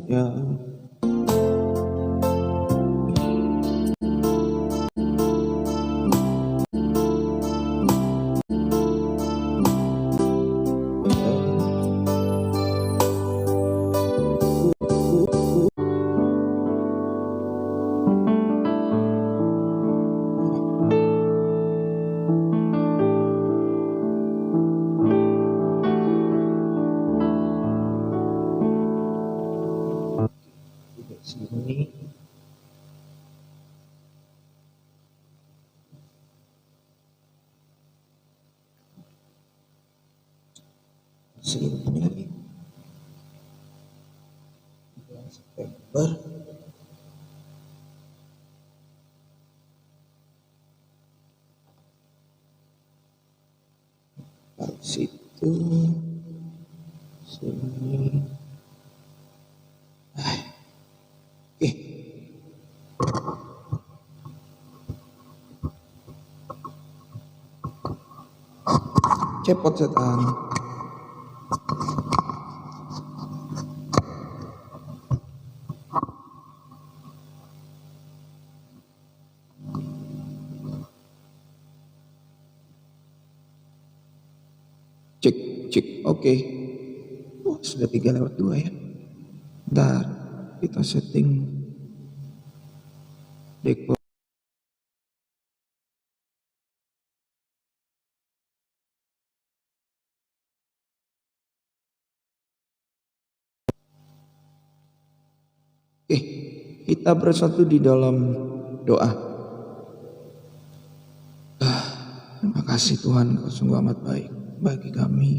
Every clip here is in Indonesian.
ya. Sini sini September taruh situ sini. Oke. Cepot setan. Cek, oke. Oh, sudah 3:02 ya. Bentar, kita setting dekor. Oke, kita bersatu di dalam doa. Terima kasih Tuhan, Kau sungguh amat baik bagi kami.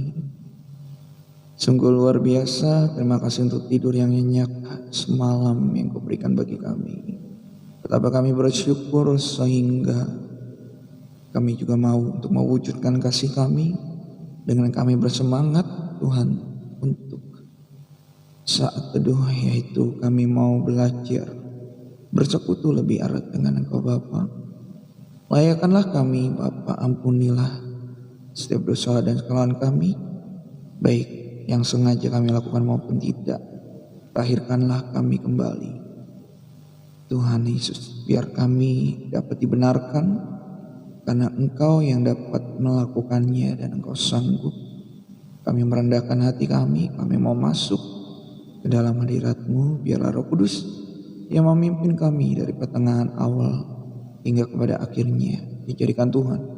Sungguh luar biasa, terima kasih untuk tidur yang nyenyak semalam yang Kau berikan bagi kami. Betapa kami bersyukur sehingga kami juga mau untuk mewujudkan kasih kami dengan kami bersemangat Tuhan untuk saat teduh, yaitu kami mau belajar bersekutu lebih erat dengan Engkau Bapa. Layakkanlah kami Bapa, ampunilah setiap dosa dan kesalahan kami, baik yang sengaja kami lakukan maupun tidak. Lahirkanlah kami kembali Tuhan Yesus, biar kami dapat dibenarkan karena Engkau yang dapat melakukannya dan Engkau sanggup. Kami merendahkan hati kami mau masuk ke dalam hadirat-Mu. Biarlah Roh Kudus yang memimpin kami dari pertengahan awal hingga kepada akhirnya dijadikan Tuhan.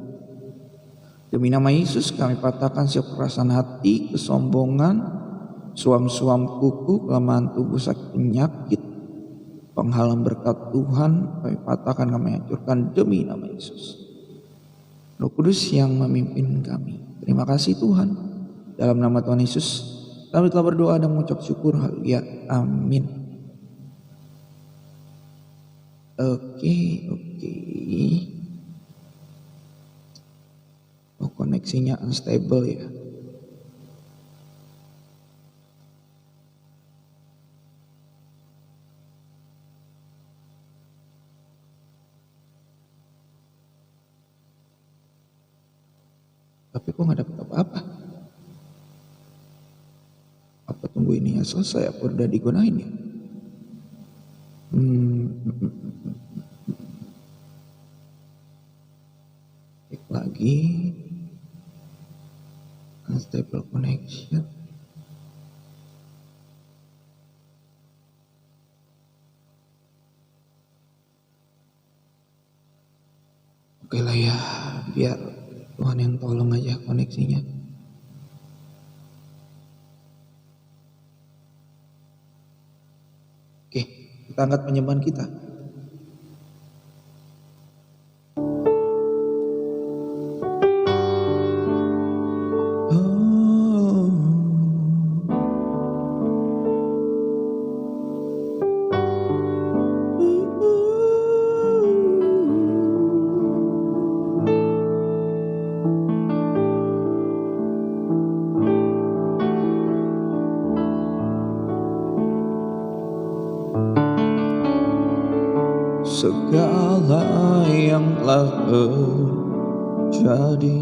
Demi nama Yesus kami patahkan setiap perasaan hati, kesombongan, suam-suam kuku, kelemahan tubuh, sakit penyakit, penghalang berkat Tuhan kami patahkan, kami hancurkan demi nama Yesus. Roh Kudus yang memimpin kami. Terima kasih Tuhan. Dalam nama Tuhan Yesus kami telah berdoa dan mengucap syukur. Haleluya. Amin. Oke. Oh, koneksinya unstable ya. Tapi kok nggak dapat apa-apa? Apa tunggu ini ya selesai? Apa udah digunain ya? Cek lagi. Unstable connection. Oke lah ya, biar Tuhan yang tolong aja koneksinya. Oke, kita angkat penyembahan kita. Segala yang telah terjadi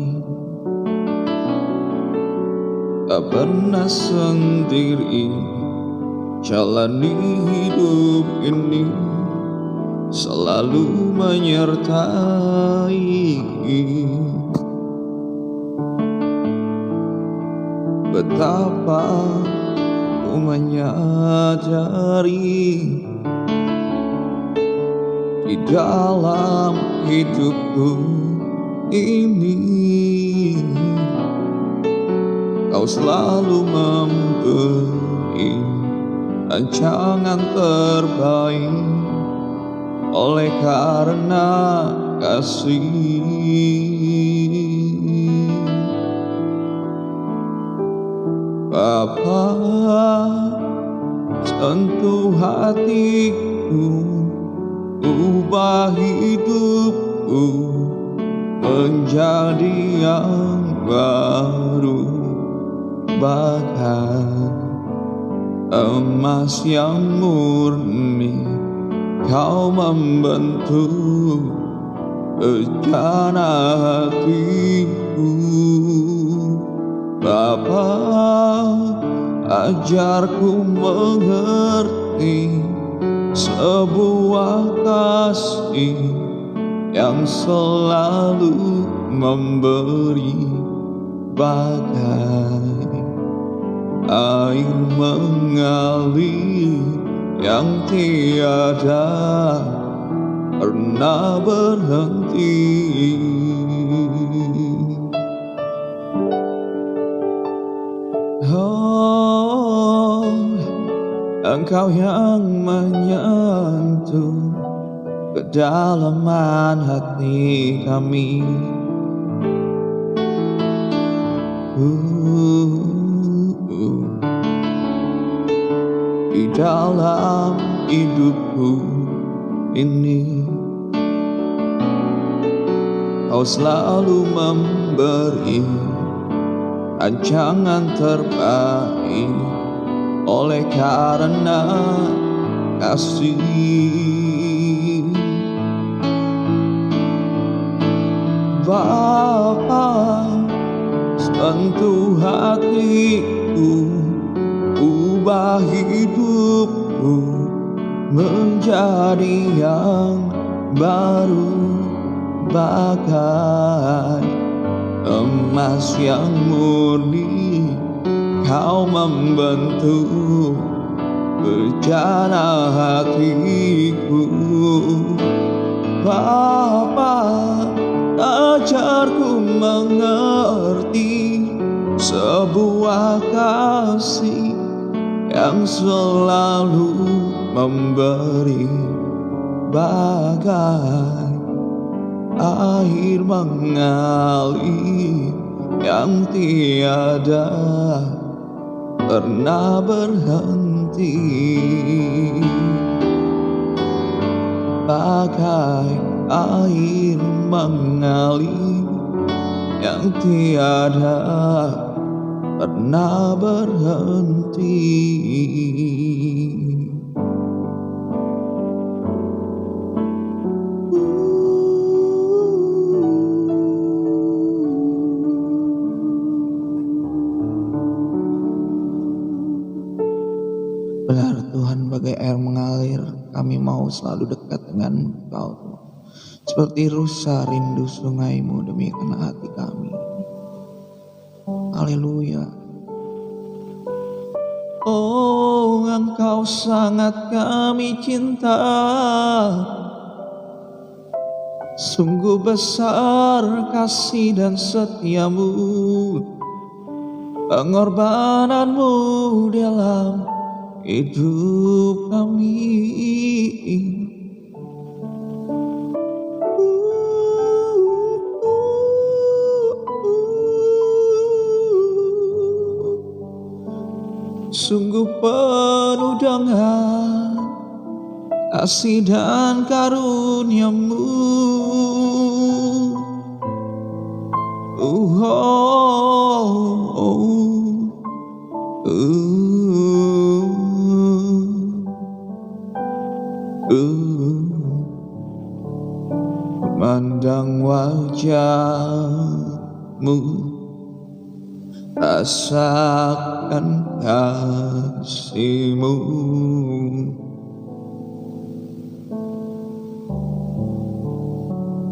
tak pernah sendiri, jalani hidup ini selalu menyertai. Betapa ku menyadari di dalam hidupku ini Kau selalu memberi rancangan terbaik oleh karena kasih. Bapa, sentuh hatiku, ubah hidupku menjadi yang baru, bagai emas yang murni. Kau membentuk rencana hatiku. Bapa, ajarku mengerti sebuah kasih yang selalu memberi, bagai air mengalir yang tiada pernah berhenti. Oh, Engkau yang menyentuh kedalaman hati kami. Di dalam hidupku ini Kau selalu memberi rancangan terbaik oleh karena kasih. Bapa, sentuh hatiku, ubah hidupku menjadi yang baru, bagai emas yang murni. Kau membentuk rencana hatiku. Bapa, ajarku mengerti sebuah kasih yang selalu memberi, bagai air mengalir yang tiada pernah berhenti, bagai air mengalir yang tiada pernah berhenti. Benar Tuhan, bagai air mengalir, kami mau selalu dekat dengan Engkau Tuhan. Seperti rusa rindu sungai-Mu, demikian hati kami. Haleluya. Oh, Engkau sangat kami cinta, sungguh besar kasih dan setia-Mu, pengorbanan-Mu dalam hidup kami. Sungguh penuh dengan kasih dan karunia-Mu. Memandang wajah-Mu, rasa akan kasih-Mu.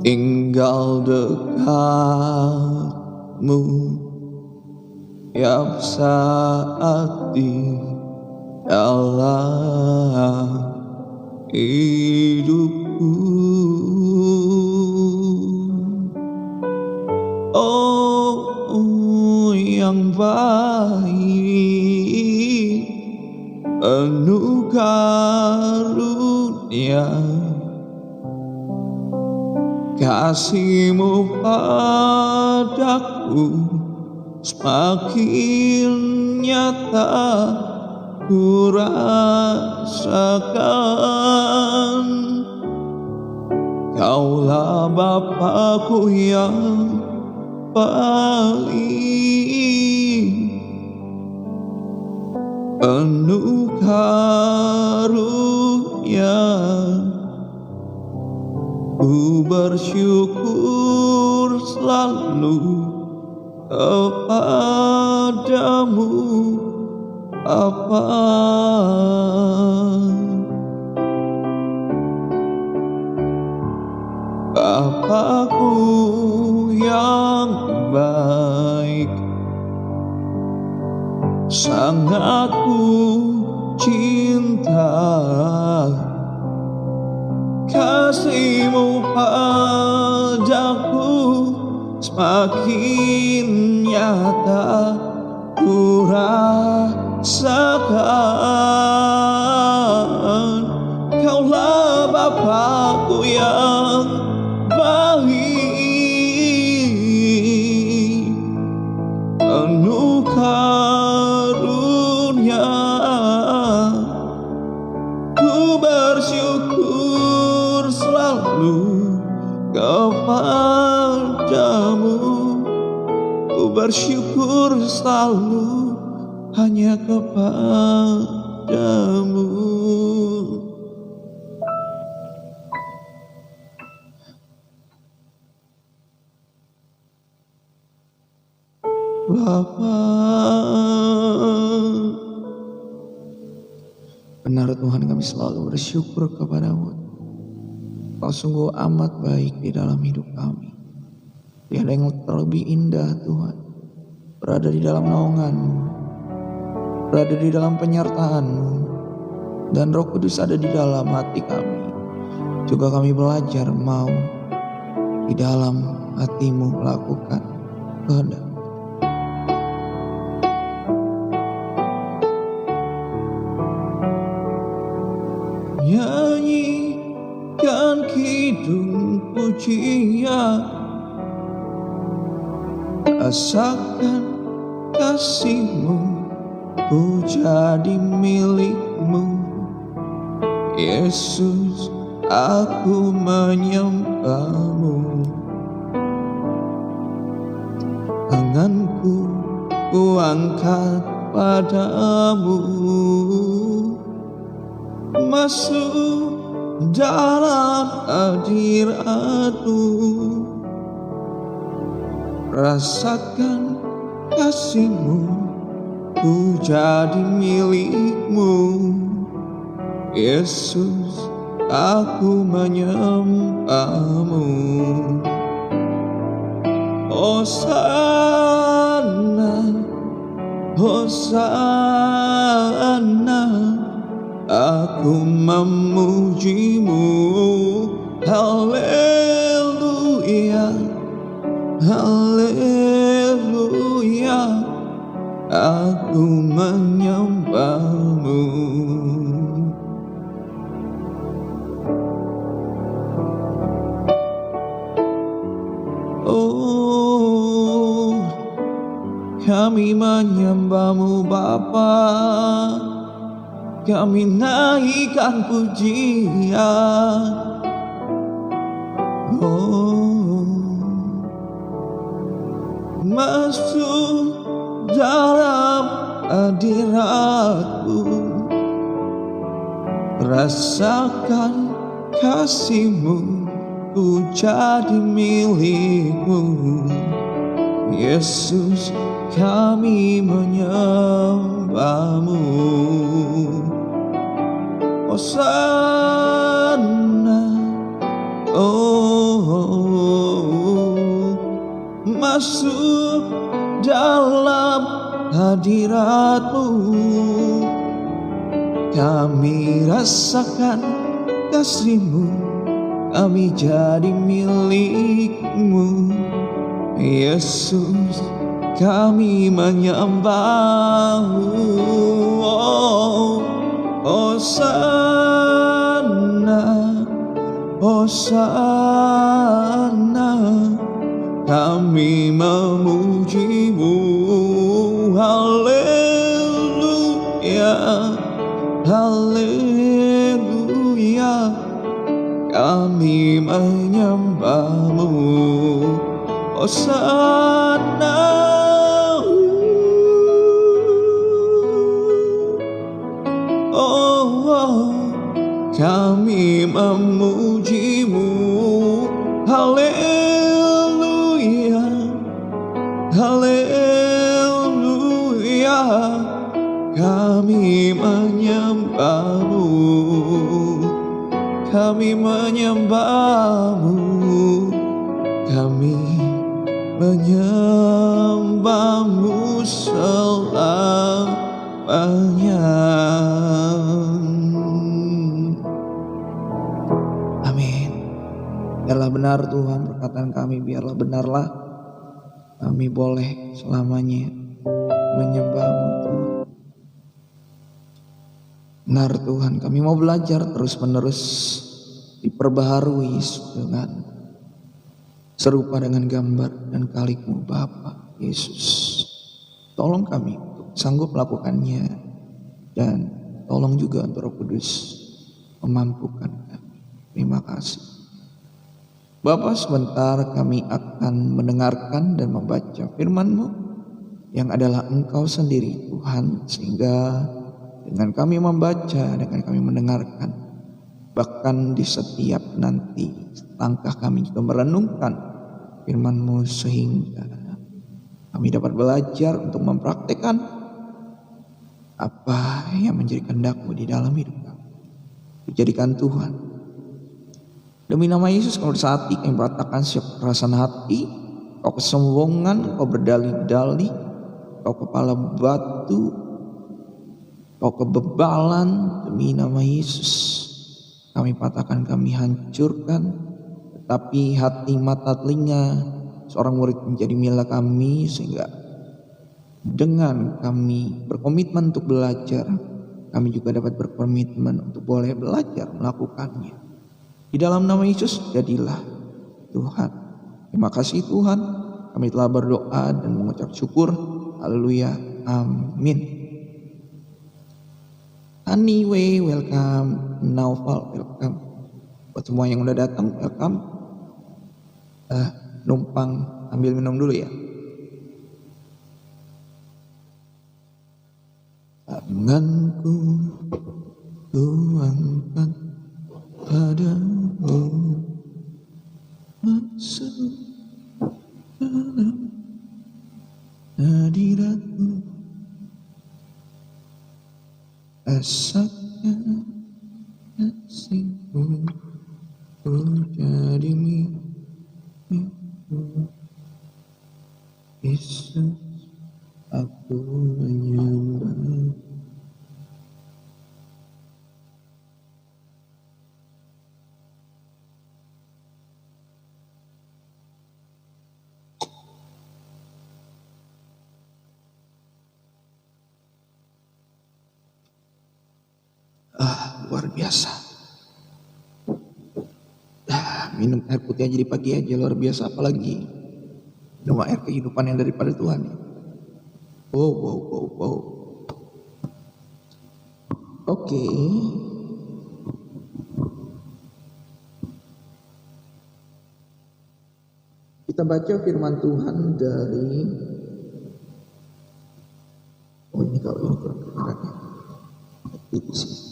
Tinggal dekat-Mu tiap saat di dalam hidupku. Oh, yang baik, penuh karunia, kasih-Mu padaku semakin nyata ku rasakan. Kaulah Bapa-Ku yang baik, penuh karunia, ku bersyukur selalu kepadamu Bapa. Bapa-Ku yang baik, sangat ku cinta, kasih-Mu padaku semakin nyata ku rasakan. Kaulah Bapa-Ku yang baik, penuh karunia, ku bersyukur selalu kepadamu, ku bersyukur selalu hanya kepadamu. Bapa. Benar Tuhan, kami selalu bersyukur kepadamu. Kau sungguh amat baik di dalam hidup kami. Tiada yang terlebih indah Tuhan, berada di dalam naungan-Mu, berada di dalam penyertaan-Mu, dan Roh Kudus ada di dalam hati kami. Juga kami belajar mau di dalam hati-Mu melakukan kehendak. Nyanyikan kidung pujian, rasakan kasih-Mu, ku jadi milik-Mu. Yesus, aku menyembah-Mu. Tanganku ku angkat padamu, masuk dalam hadirat-Mu. Rasakan kasih-Mu, ku jadi milik-Mu. Yesus, aku menyembah-Mu. Hosana, Hosana, aku memuji-Mu. Haleluya, haleluya, aku menyembah-Mu. Oh, kami menyembah-Mu Bapa, kami naikkan pujian. Oh, masuk dalam hadirat-Mu, rasakan kasih-Mu, ku jadi milik-Mu. Yesus, kami menyembahmu. Hosana, oh, masuk dalam hadirat-Mu. Kami rasakan kasih-Mu, kami jadi milik-Mu. Yesus, kami menyembah-Mu. Oh, Hosana, Hosana, kami memuji-Mu. Haleluya, haleluya, kami menyembah-Mu. Hosana, oh, kami memuji-Mu. Haleluya, haleluya, kami menyembah-Mu. Kami menyembah-Mu. Kami menyembah-Mu selamanya. Amin. Biarlah benar Tuhan perkataan kami, biarlah benarlah kami boleh selamanya menyembah-Mu Tuhan. Benar Tuhan, kami mau belajar terus-menerus diperbaharui dengan serupa dengan gambar dan kalik-Mu Bapa Yesus. Tolong kami untuk sanggup melakukannya, dan tolong juga untuk Roh Kudus memampukan kami. Terima kasih. Bapa, sebentar kami akan mendengarkan dan membaca firman-Mu yang adalah Engkau sendiri Tuhan, sehingga dengan kami membaca, dengan kami mendengarkan, bahkan di setiap nanti langkah kami juga merenungkan firman-Mu, sehingga kami dapat belajar untuk mempraktekkan apa yang menjadi kehendak-Mu di dalam hidup kami. Dijadikan Tuhan. Demi nama Yesus kami bersati, kami berantakan setiap kekerasan hati, kau kesombongan, kau berdalih-dalih, kau kepala batu, kau kebebalan. Demi nama Yesus kami patahkan, kami hancurkan. Tetapi hati, mata, telinga seorang murid menjadi milik kami, sehingga dengan kami berkomitmen untuk belajar, kami juga dapat berkomitmen untuk boleh belajar melakukannya. Di dalam nama Yesus jadilah Tuhan. Terima kasih Tuhan, kami telah berdoa dan mengucap syukur. Haleluya, amin. Anyway, welcome. Naufal, welcome. Buat semua yang udah datang, welcome. Numpang ambil minum dulu ya. Tanganku tuangkan padamu, masuk dalam hadirat-Mu, rasakan kasih-Mu, ku jadi milik-Mu. Yesus, aku menyembah. Luar biasa. Minum air putih aja di pagi aja luar biasa, apalagi minum air kehidupan yang daripada Tuhan. Wow. Oke. Kita baca firman Tuhan dari ini kalau ini kurang kedengarannya. Itu sih.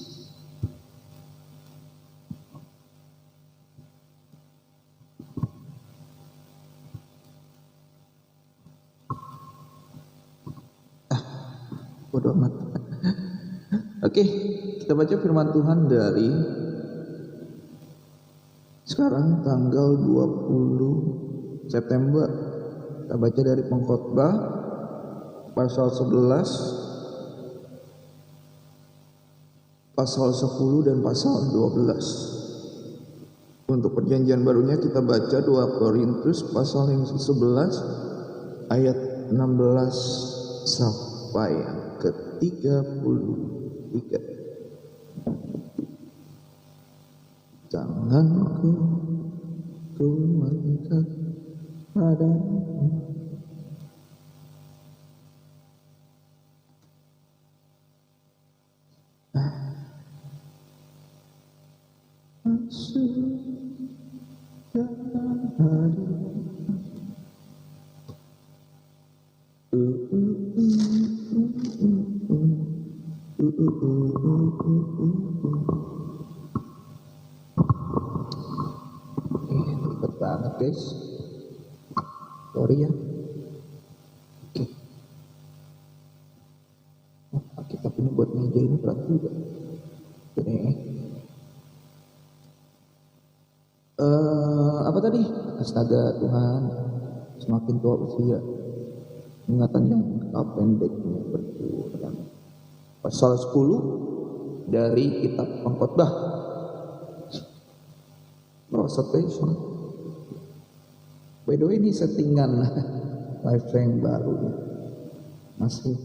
bodo amat. Oke, kita baca firman Tuhan dari sekarang tanggal 20 September. Kita baca dari Pengkhotbah pasal 11, pasal 10 dan pasal 12. Untuk perjanjian barunya kita baca 2 Korintus pasal yang 11 ayat 16 sampai yang ke-33. Tanganku ku angkat padamu, sudah hadir. Ribet banget guys, sorry ya. Oke. Kita punya buat meja ini berat juga. Oke. Apa tadi? Astaga Tuhan, semakin tua usia ingatan yang pendeknya berkurang. Pasal 10 dari kitab Pengkhotbah. Prostation. By the way, ini settingan live yang baru ya. Masih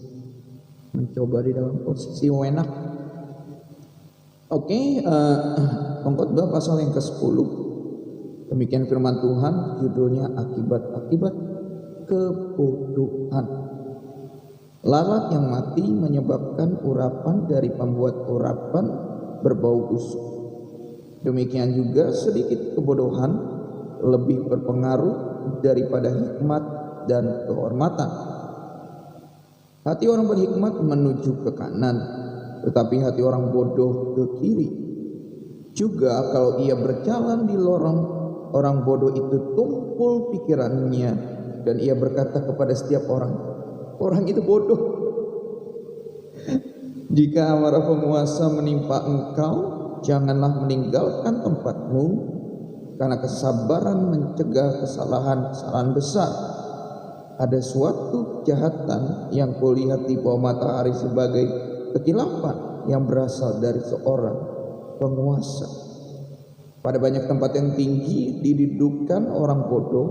mencoba di dalam posisi enak. Oke, Pengkhotbah pasal yang ke-10. Demikian firman Tuhan, judulnya akibat-akibat kebodohan. Lalat yang mati menyebabkan urapan dari pembuat urapan berbau busuk. Demikian juga sedikit kebodohan lebih berpengaruh daripada hikmat dan kehormatan. Hati orang berhikmat menuju ke kanan, tetapi hati orang bodoh ke kiri. Juga kalau ia berjalan di lorong, orang bodoh itu tumpul pikirannya, dan ia berkata kepada setiap orang, orang itu bodoh. Jika amarah penguasa menimpa engkau, janganlah meninggalkan tempatmu, karena kesabaran mencegah kesalahan-kesalahan besar. Ada suatu kejahatan yang kulihat di bawah matahari sebagai kekilapan yang berasal dari seorang penguasa. Pada banyak tempat yang tinggi didudukan orang bodoh,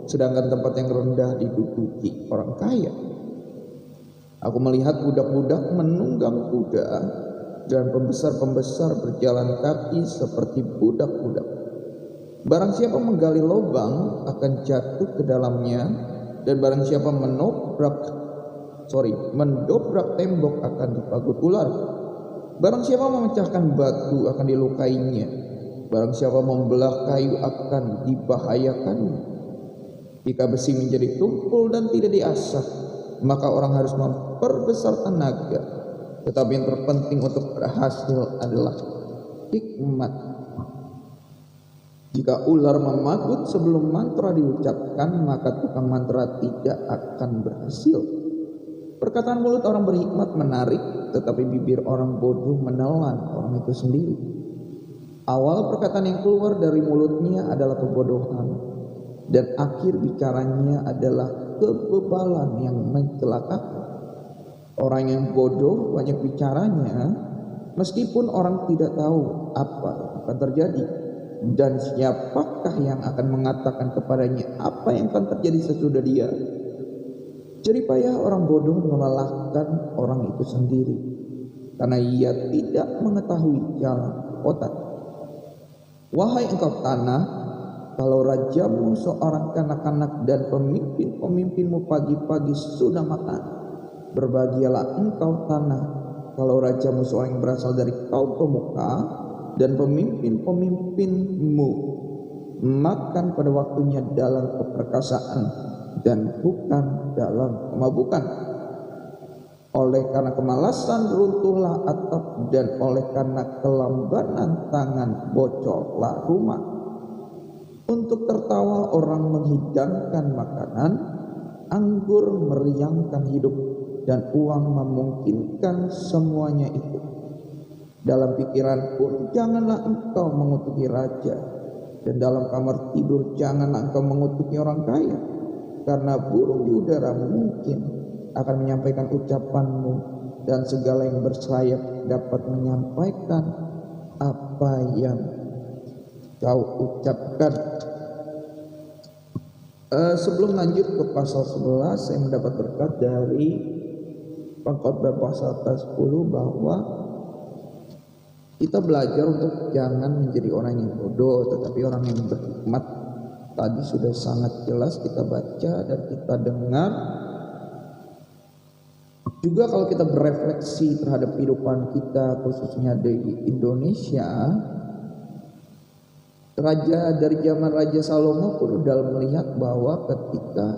sedangkan tempat yang rendah diduduki orang kaya. Aku melihat budak-budak menunggang kuda dan pembesar-pembesar berjalan kaki seperti budak-budak. Barang siapa menggali lubang akan jatuh ke dalamnya, dan barang siapa mendobrak tembok akan dipagut ular. Barang siapa memecahkan batu akan dilukainya. Barang siapa membelah kayu akan dibahayakannya. Jika besi menjadi tumpul dan tidak diasah, maka orang harus memperbesar tenaga. Tetapi yang terpenting untuk berhasil adalah hikmat. Jika ular memagut sebelum mantra diucapkan, maka tukang mantra tidak akan berhasil. Perkataan mulut orang berhikmat menarik, tetapi bibir orang bodoh menelan orang itu sendiri. Awal perkataan yang keluar dari mulutnya adalah kebodohan, dan akhir bicaranya adalah kebebalan yang mencelakakan. Orang yang bodoh banyak bicaranya, meskipun orang tidak tahu apa yang akan terjadi, dan siapakah yang akan mengatakan kepadanya apa yang akan terjadi sesudah dia. Jeripayah orang bodoh melelahkan orang itu sendiri, karena ia tidak mengetahui jalan otak. Wahai engkau tanah, kalau rajamu seorang kanak-kanak dan pemimpin-pemimpinmu pagi-pagi sudah makan, berbahagialah engkau tanah kalau rajamu seorang yang berasal dari kaum pemuka dan pemimpin-pemimpinmu makan pada waktunya dalam keperkasaan dan bukan dalam kemabukan. Oleh karena kemalasan runtuhlah atap, dan oleh karena kelambanan tangan bocorlah rumah. Untuk tertawa orang menghidangkan makanan, anggur meriangkan hidup, dan uang memungkinkan semuanya itu. Dalam pikiran pun janganlah engkau mengutuki raja, dan dalam kamar tidur janganlah engkau mengutuki orang kaya, karena burung di udara mungkin akan menyampaikan ucapanmu, dan segala yang bersayap dapat menyampaikan apa yang kau ucapkan. Sebelum lanjut ke pasal 11, saya mendapat berkat dari Pengkhotbah pasal 10 bahwa kita belajar untuk jangan menjadi orang yang bodoh, tetapi orang yang berhikmat. Tadi sudah sangat jelas kita baca dan kita dengar. Juga kalau kita berefleksi terhadap kehidupan kita, khususnya di Indonesia, dari zaman Raja Salomo pun sudah melihat bahwa ketika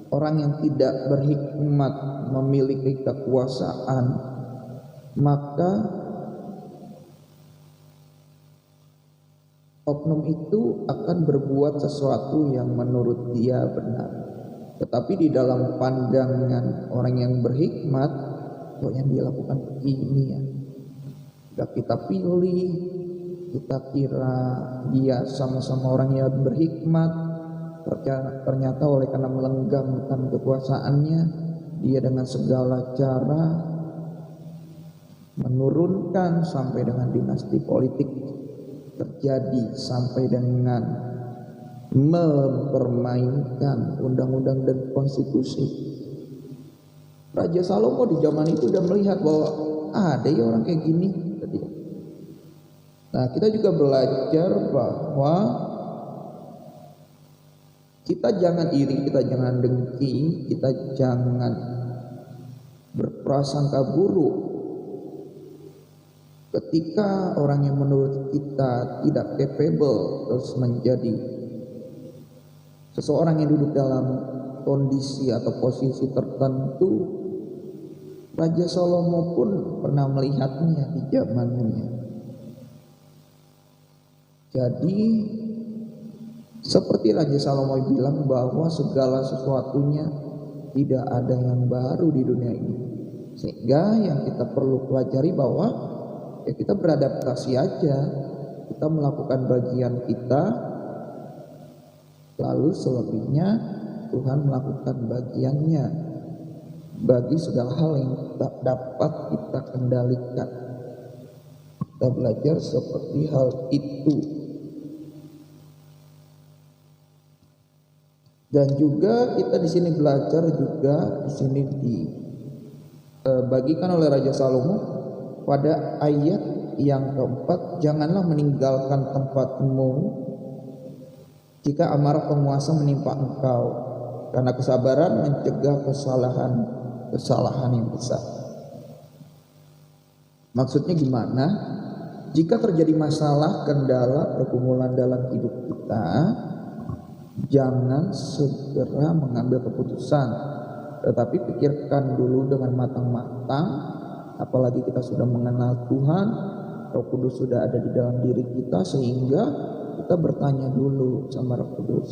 orang yang tidak berhikmat memiliki kekuasaan, maka oknum itu akan berbuat sesuatu yang menurut dia benar. Tetapi di dalam pandangan orang yang berhikmat, kok yang dia lakukan begini ya, sudah kita pilih, kita kira dia sama-sama orang yang berhikmat, ternyata oleh karena melenggamkan kekuasaannya, dia dengan segala cara menurunkan sampai dengan dinasti politik terjadi, sampai dengan mempermainkan undang-undang dan konstitusi. Raja Salomo di zaman itu sudah melihat bahwa ada ya orang kayak gini. Nah, kita juga belajar bahwa kita jangan iri, kita jangan dengki, kita jangan berprasangka buruk ketika orang yang menurut kita tidak capable terus menjadi seseorang yang duduk dalam kondisi atau posisi tertentu. Raja Salomo pun pernah melihatnya di zamannya. Jadi seperti Raja Salomo bilang bahwa segala sesuatunya tidak ada yang baru di dunia ini. Sehingga yang kita perlu pelajari bahwa ya kita beradaptasi aja, kita melakukan bagian kita, lalu selebihnya Tuhan melakukan bagiannya bagi segala hal yang tak dapat kita kendalikan. Kita belajar seperti hal itu. Dan juga kita di sini belajar juga di sini dibagikan oleh Raja Salomo pada ayat yang keempat, janganlah meninggalkan tempatmu jika amarah penguasa menimpa engkau, karena kesabaran mencegah kesalahan yang besar. Maksudnya gimana? Jika terjadi masalah, kendala, pergumulan dalam hidup kita, jangan segera mengambil keputusan, tetapi pikirkan dulu dengan matang-matang. Apalagi kita sudah mengenal Tuhan, Roh Kudus sudah ada di dalam diri kita, sehingga kita bertanya dulu sama Roh Kudus.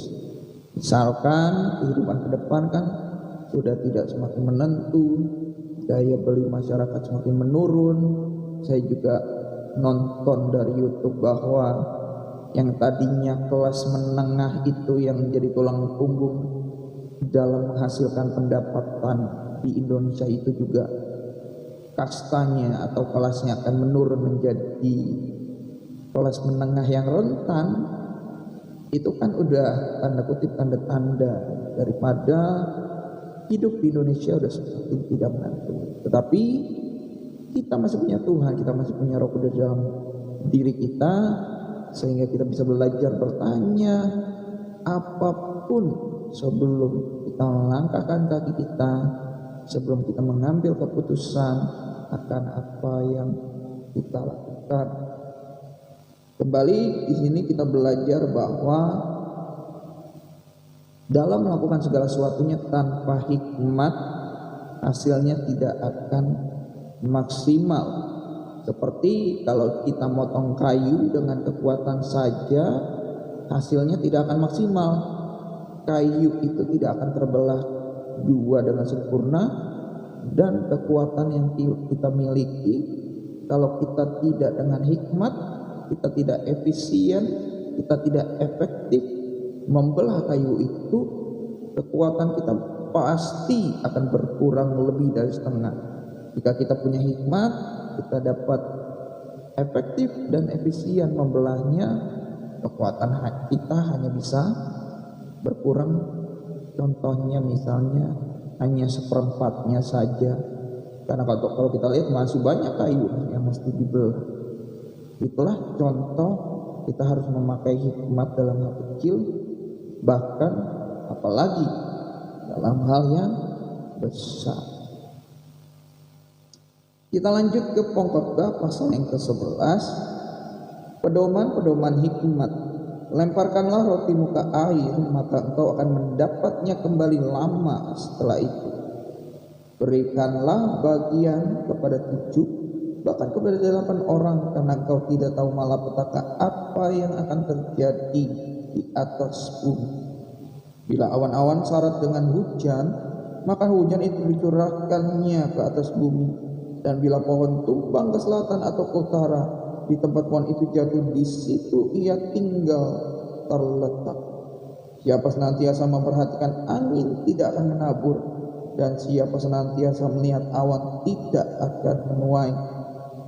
Misalkan kehidupan ke depan kan sudah tidak semakin menentu, daya beli masyarakat semakin menurun. Saya juga nonton dari YouTube bahwa yang tadinya kelas menengah itu yang menjadi tulang punggung dalam menghasilkan pendapatan di Indonesia itu juga kastanya atau kelasnya akan menurun menjadi kelas menengah yang rentan. Itu kan udah tanda kutip tanda-tanda daripada hidup di Indonesia udah semakin tidak menentu. Tetapi kita masih punya Tuhan, kita masih punya Roh Kudus dalam diri kita, sehingga kita bisa belajar bertanya apapun sebelum kita melangkahkan kaki kita, sebelum kita mengambil keputusan akan apa yang kita lakukan. Kembali di sini kita belajar bahwa dalam melakukan segala sesuatunya tanpa hikmat, hasilnya tidak akan maksimal. Seperti kalau kita motong kayu dengan kekuatan saja, hasilnya tidak akan maksimal. Kayu itu tidak akan terbelah dua dengan sempurna, dan kekuatan yang kita miliki, kalau kita tidak dengan hikmat, kita tidak efisien, kita tidak efektif membelah kayu itu, kekuatan kita pasti akan berkurang lebih dari setengah. Jika kita punya hikmat, kita dapat efektif dan efisien membelahnya, kekuatan kita hanya bisa berkurang. Contohnya misalnya hanya seperempatnya saja, karena kalau kita lihat masih banyak kayu yang mesti dibelah. Itulah contoh kita harus memakai hikmat dalam hal kecil, bahkan apalagi dalam hal yang besar. Kita lanjut ke Pengkhotbah pasal yang ke-11. Pedoman-pedoman hikmat. Lemparkanlah rotimu ke air, maka engkau akan mendapatnya kembali lama setelah itu. Berikanlah bagian kepada 7, bahkan kepada 8 orang, karena engkau tidak tahu malapetaka apa yang akan terjadi di atas bumi. Bila awan-awan syarat dengan hujan, maka hujan itu dicurahkannya ke atas bumi. Dan bila pohon tumbang ke selatan atau ke utara, di tempat pohon itu jatuh, di situ ia tinggal terletak. Siapa senantiasa memperhatikan angin tidak akan menabur, dan siapa senantiasa melihat awan tidak akan menuai.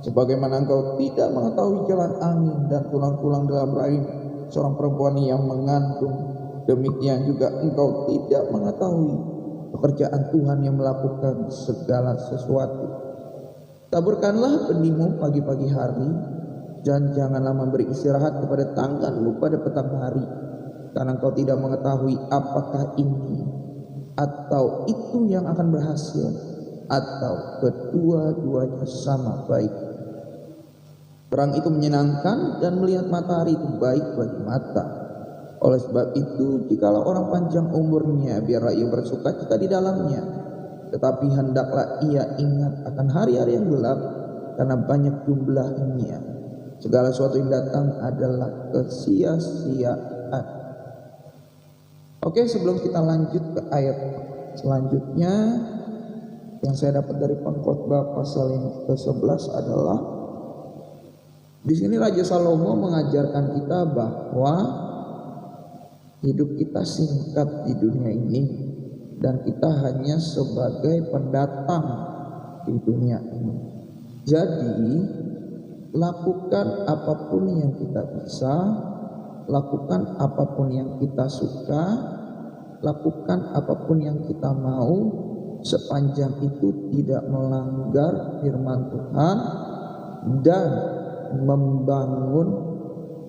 Sebagaimana engkau tidak mengetahui jalan angin dan tulang-tulang dalam rahim seorang perempuan yang mengandung, demikian juga engkau tidak mengetahui pekerjaan Tuhan yang melakukan segala sesuatu. Taburkanlah benihmu pagi-pagi hari, dan janganlah memberi istirahat kepada tanganmu pada petang hari, karena engkau tidak mengetahui apakah ini atau itu yang akan berhasil, atau kedua-duanya sama baik. Terang itu menyenangkan, dan melihat matahari itu baik bagi mata. Oleh sebab itu, jikalau orang panjang umurnya, biarlah ia bersuka cita di dalamnya. Tetapi hendaklah ia ingat akan hari-hari yang gelap, karena banyak jumlahnya. Segala sesuatu yang datang adalah kesia-siaan. Oke, sebelum kita lanjut ke ayat selanjutnya, yang saya dapat dari Pengkhotbah pasal yang ke-11 adalah, di sini Raja Salomo mengajarkan kita bahwa hidup kita singkat di dunia ini, dan kita hanya sebagai pendatang di dunia ini. Jadi lakukan apapun yang kita bisa, lakukan apapun yang kita suka, lakukan apapun yang kita mau, sepanjang itu tidak melanggar firman Tuhan dan membangun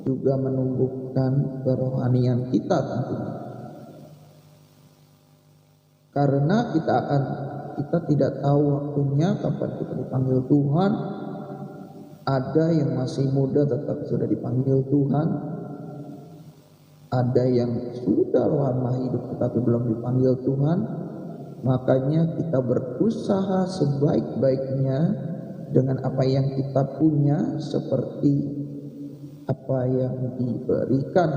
juga menumbuhkan kerohanian kita tentunya. Karena kita tidak tahu waktunya kapan kita dipanggil Tuhan. Ada yang masih muda tetap sudah dipanggil Tuhan, ada yang sudah lama hidup tetapi belum dipanggil Tuhan. Makanya kita berusaha sebaik-baiknya dengan apa yang kita punya, seperti apa yang diberikan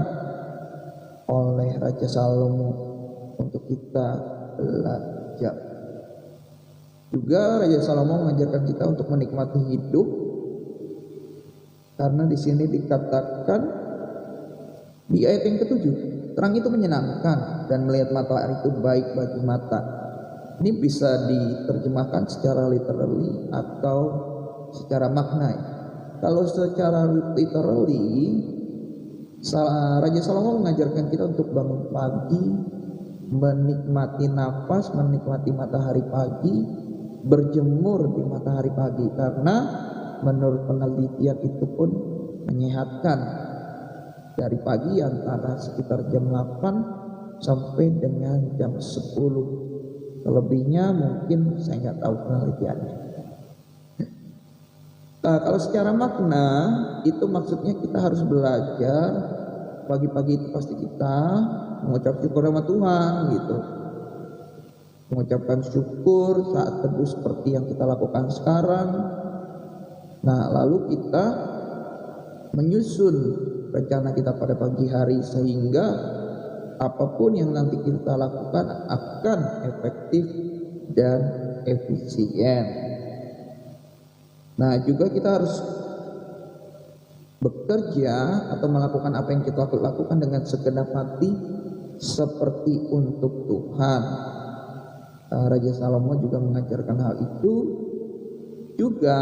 oleh Raja Salomo untuk kita belajar. Juga Raja Salomo mengajarkan kita untuk menikmati hidup, karena di sini dikatakan di ayat yang ke-7, terang itu menyenangkan dan melihat matahari itu baik bagi mata. Ini bisa diterjemahkan secara literally atau secara makna. Kalau secara literally, Raja Salomo mengajarkan kita untuk bangun pagi, menikmati nafas, menikmati matahari pagi, berjemur di matahari pagi, karena menurut penelitian itu pun menyehatkan. Dari pagi antara sekitar jam 8 sampai dengan jam 10. Selebihnya mungkin saya nggak tahu penelitiannya. Kalau secara makna itu maksudnya kita harus belajar. Pagi-pagi itu pasti kita mengucap syukur sama Tuhan gitu. Mengucapkan syukur saat teduh seperti yang kita lakukan sekarang. Nah, lalu kita menyusun rencana kita pada pagi hari, sehingga apapun yang nanti kita lakukan akan efektif dan efisien. Nah, juga kita harus bekerja atau melakukan apa yang kita lakukan dengan segenap hati seperti untuk Tuhan. Raja Salomo juga mengajarkan hal itu. Juga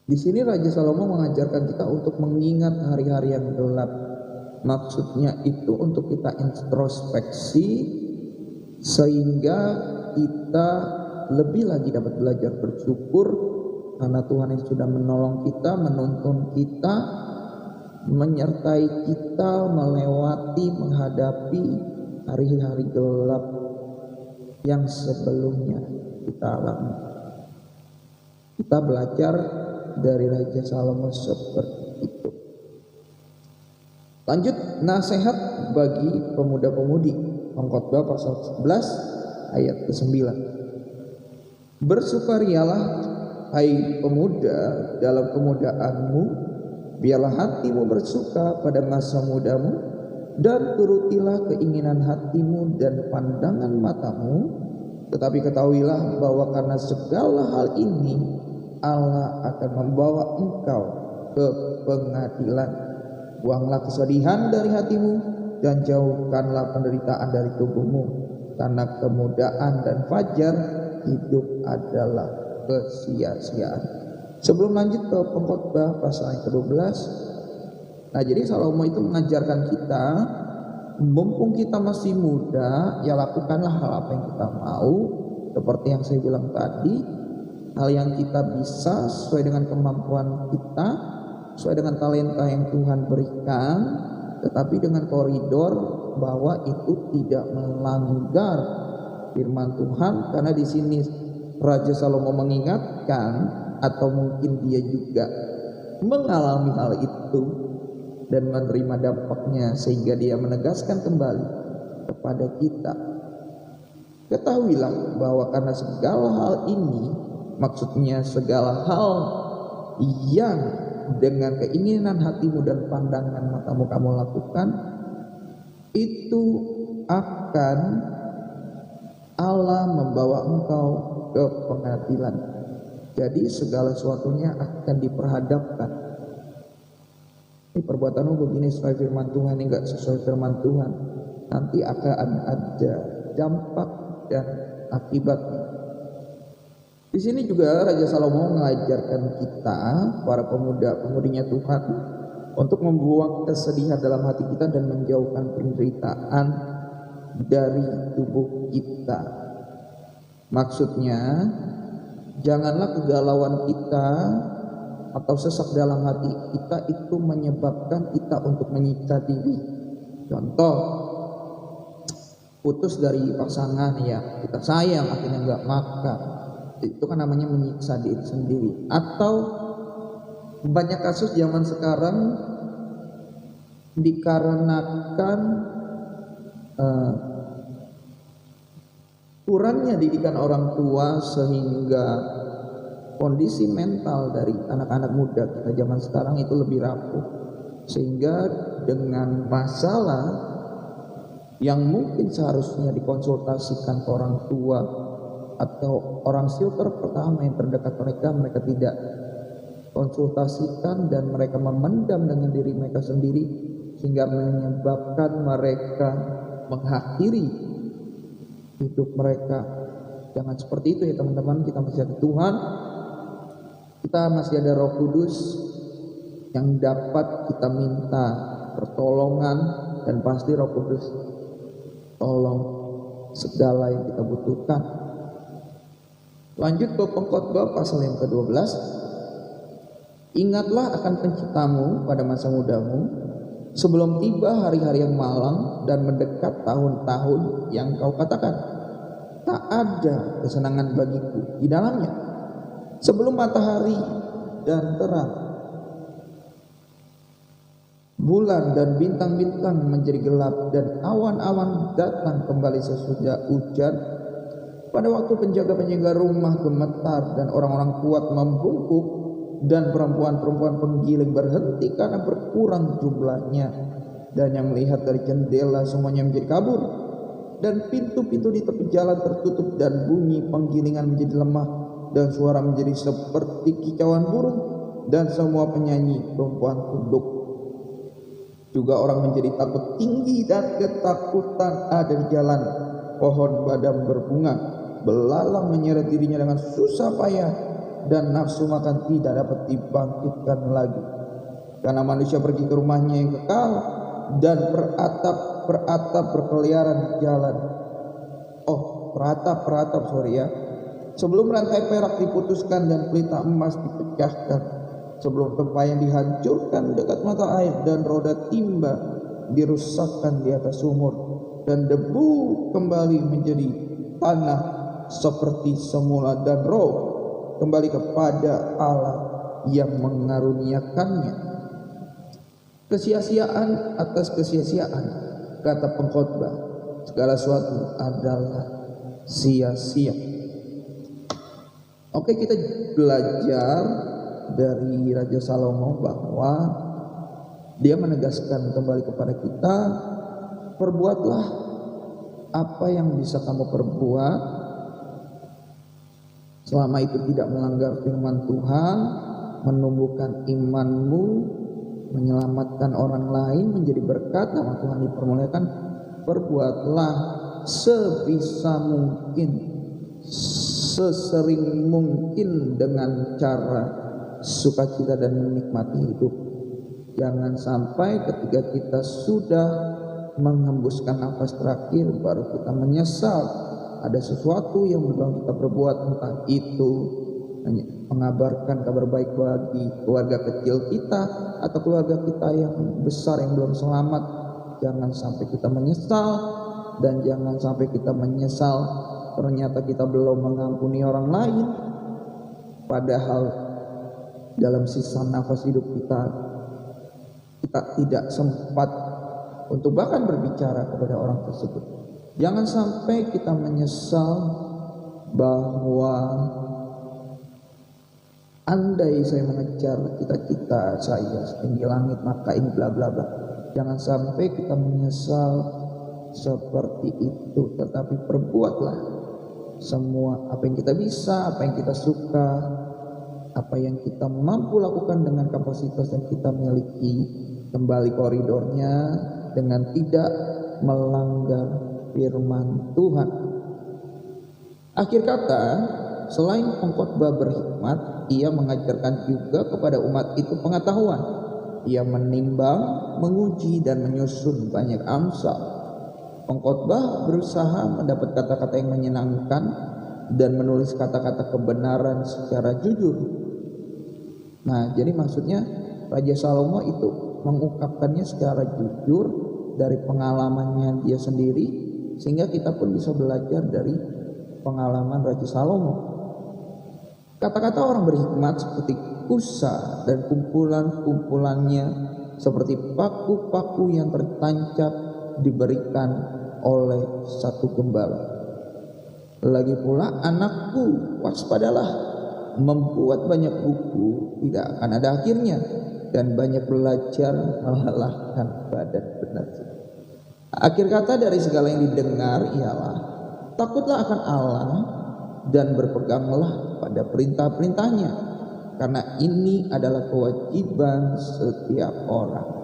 di sini Raja Salomo mengajarkan kita untuk mengingat hari-hari yang gelap. Maksudnya itu untuk kita introspeksi sehingga kita lebih lagi dapat belajar bersyukur karena Tuhan yang sudah menolong kita, menuntun kita, menyertai kita melewati, menghadapi hari-hari gelap yang sebelumnya kita alami. Kita belajar dari Raja Salomo seperti itu. Lanjut, nasihat bagi pemuda-pemudi. Pengkhotbah pasal 11 ayat ke-9. Bersukarialah hai pemuda dalam kemudaanmu, biarlah hatimu bersuka pada masa mudamu, dan turutilah keinginan hatimu dan pandangan matamu. Tetapi ketahuilah bahwa karena segala hal ini Allah akan membawa engkau ke pengadilan. Buanglah kesedihan dari hatimu dan jauhkanlah penderitaan dari tubuhmu, karena kemudahan dan fajar hidup adalah kesia-siaan. Sebelum lanjut ke pengkhotbah pasal yang ke-12, nah jadi Salomo itu mengajarkan kita, mumpung kita masih muda, ya lakukanlah hal apa yang kita mau. Seperti yang saya bilang tadi, hal yang kita bisa sesuai dengan kemampuan kita, sesuai dengan talenta yang Tuhan berikan, tetapi dengan koridor bahwa itu tidak melanggar firman Tuhan. Karena di sini Raja Salomo mengingatkan, atau mungkin dia juga mengalami hal itu dan menerima dampaknya, sehingga dia menegaskan kembali kepada kita, ketahuilah bahwa karena segala hal ini, maksudnya segala hal yang dengan keinginan hatimu dan pandangan matamu kamu lakukan, itu akan Allah membawa engkau ke pengadilan. Jadi segala sesuatunya akan diperhadapkan. Ini perbuatanmu begini sesuai firman Tuhan, ini enggak sesuai firman Tuhan, nanti akan ada dampak dan akibatnya. Di sini juga Raja Salomo mengajarkan kita, para pemuda-pemudinya Tuhan, untuk membuang kesedihan dalam hati kita dan menjauhkan penderitaan dari tubuh kita. Maksudnya, janganlah kegalauan kita atau sesak dalam hati kita itu menyebabkan kita untuk menyiksa diri. Contoh, putus dari pasangan ya kita sayang, akhirnya nggak makan, itu kan namanya menyiksa diri sendiri. Atau banyak kasus zaman sekarang dikarenakan kurangnya didikan orang tua, sehingga kondisi mental dari anak-anak muda kita zaman sekarang itu lebih rapuh, sehingga dengan masalah yang mungkin seharusnya dikonsultasikan ke orang tua atau orang silver pertama yang terdekat mereka tidak konsultasikan, dan mereka memendam dengan diri mereka sendiri, sehingga menyebabkan mereka mengakhiri hidup mereka. Jangan seperti itu ya teman-teman. Kita masih ada Tuhan, kita masih ada Roh Kudus yang dapat kita minta pertolongan, dan pasti Roh Kudus tolong segala yang kita butuhkan. Lanjut ke pengkhotbah pasal yang ke-12. Ingatlah akan penciptamu pada masa mudamu, sebelum tiba hari-hari yang malang dan mendekat tahun-tahun yang kau katakan, tak ada kesenangan bagiku di dalamnya. Sebelum matahari dan terang, bulan dan bintang-bintang menjadi gelap, dan awan-awan datang kembali sesudah hujan, pada waktu penjaga-penjaga rumah gemetar dan orang-orang kuat membungkuk, dan perempuan-perempuan penggiling berhenti karena berkurang jumlahnya, dan yang melihat dari jendela semuanya menjadi kabur. dan pintu-pintu di tepi jalan tertutup, dan bunyi penggilingan menjadi lemah, dan suara menjadi seperti kicauan burung, dan semua penyanyi perempuan tunduk. Juga orang menjadi takut tinggi, dan ketakutan ada di jalan. Pohon badam berbunga belalang menyeret dirinya dengan susah payah, dan nafsu makan tidak dapat dibangkitkan lagi. Karena manusia pergi ke rumahnya yang kekal, dan peratap berkeliaran di jalan. Peratap, ya. Sebelum rantai perak diputuskan dan pelita emas dipecahkan, sebelum tempayan dihancurkan dekat mata air, dan roda timba dirusakkan di atas sumur, dan debu kembali menjadi tanah seperti semula, dan roh kembali kepada Allah yang mengaruniakannya. Kesia-siaan atas kesia-siaan, kata pengkhotbah, segala sesuatu adalah sia-sia. Oke, kita belajar dari Raja Salomo bahwa dia menegaskan kembali kepada kita, perbuatlah apa yang bisa kamu perbuat selama itu tidak melanggar firman Tuhan, menumbuhkan imanmu, menyelamatkan orang lain, menjadi berkat, nama Tuhan dipermuliakan. Perbuatlah sebisa mungkin, sesering mungkin, dengan cara sukacita dan menikmati hidup. Jangan sampai ketika kita sudah menghembuskan nafas terakhir baru kita menyesal ada sesuatu yang belum kita perbuat, entah itu mengabarkan kabar baik bagi keluarga kecil kita atau keluarga kita yang besar yang belum selamat. Jangan sampai kita menyesal, dan jangan sampai kita menyesal ternyata kita belum mengampuni orang lain, padahal dalam sisa nafas hidup kita tidak sempat untuk bahkan berbicara kepada orang tersebut. Jangan sampai kita menyesal bahwa andai saya mengejar cita-cita saya setinggi langit maka ini bla bla bla. Jangan sampai kita menyesal seperti itu, tetapi perbuatlah semua apa yang kita bisa, apa yang kita suka, apa yang kita mampu lakukan dengan kapasitas yang kita miliki, kembali koridornya dengan tidak melanggar firman Tuhan. Akhir kata, selain pengkhotbah berhikmat, ia mengajarkan juga kepada umat itu pengetahuan. Ia menimbang, menguji, dan menyusun banyak amsal. Pengkhotbah berusaha mendapat kata-kata yang menyenangkan dan menulis kata-kata kebenaran secara jujur. Nah, jadi maksudnya Raja Salomo itu mengungkapkannya secara jujur dari pengalamannya dia sendiri, sehingga kita pun bisa belajar dari pengalaman Raja Salomo. Kata-kata orang berhikmat seperti kusa dan kumpulan-kumpulannya seperti paku-paku yang tertancap diberikan oleh satu gembala. Lagi pula, anakku, waspadalah, membuat banyak buku tidak akan ada akhirnya, dan banyak belajar mengalahkan badan benar. Akhir kata dari segala yang didengar ialah takutlah akan Allah dan berpeganglah pada perintah-perintahnya, karena ini adalah kewajiban setiap orang.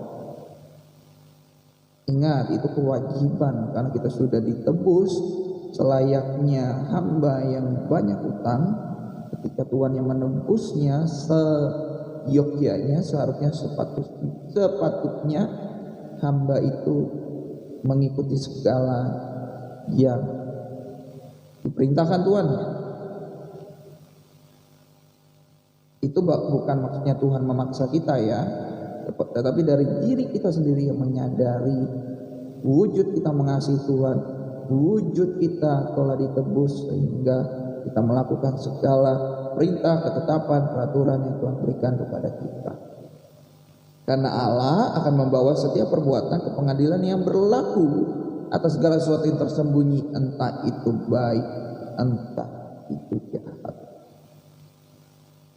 Ingat, itu kewajiban karena kita sudah ditebus selayaknya hamba yang banyak utang. Ketika Tuhan yang menebusnya seyogyanya, seharusnya sepatutnya hamba itu mengikuti segala yang diperintahkan Tuhan. Itu bukan maksudnya Tuhan memaksa kita ya, tetapi dari diri kita sendiri yang menyadari wujud kita mengasihi Tuhan, wujud kita telah ditebus sehingga kita melakukan segala perintah, ketetapan, peraturan yang Tuhan berikan kepada kita. Karena Allah akan membawa setiap perbuatan ke pengadilan yang berlaku atas segala sesuatu yang tersembunyi, entah itu baik, entah itu jahat.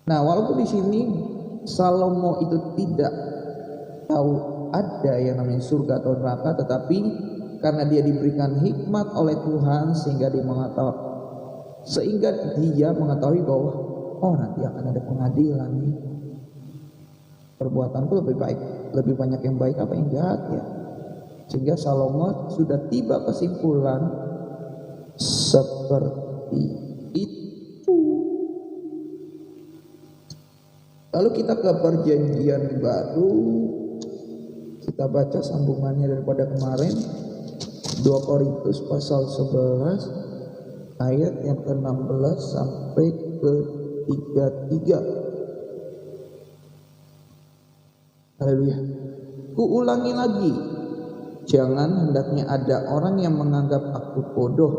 Nah, walaupun di sini Salomo itu tidak tahu ada yang namanya surga atau neraka, tetapi karena dia diberikan hikmat oleh Tuhan sehingga dia mengetahui bahwa nanti akan ada pengadilan nih. Perbuatanku lebih baik, lebih banyak yang baik apa yang jahat ya. Sehingga Salomo sudah tiba kesimpulan seperti itu. Lalu kita ke perjanjian baru, kita baca sambungannya daripada kemarin, 2 Korintus pasal 11 ayat yang ke-16 sampai ke-33. Haleluya. Kuulangi lagi, jangan hendaknya ada orang yang menganggap aku bodoh,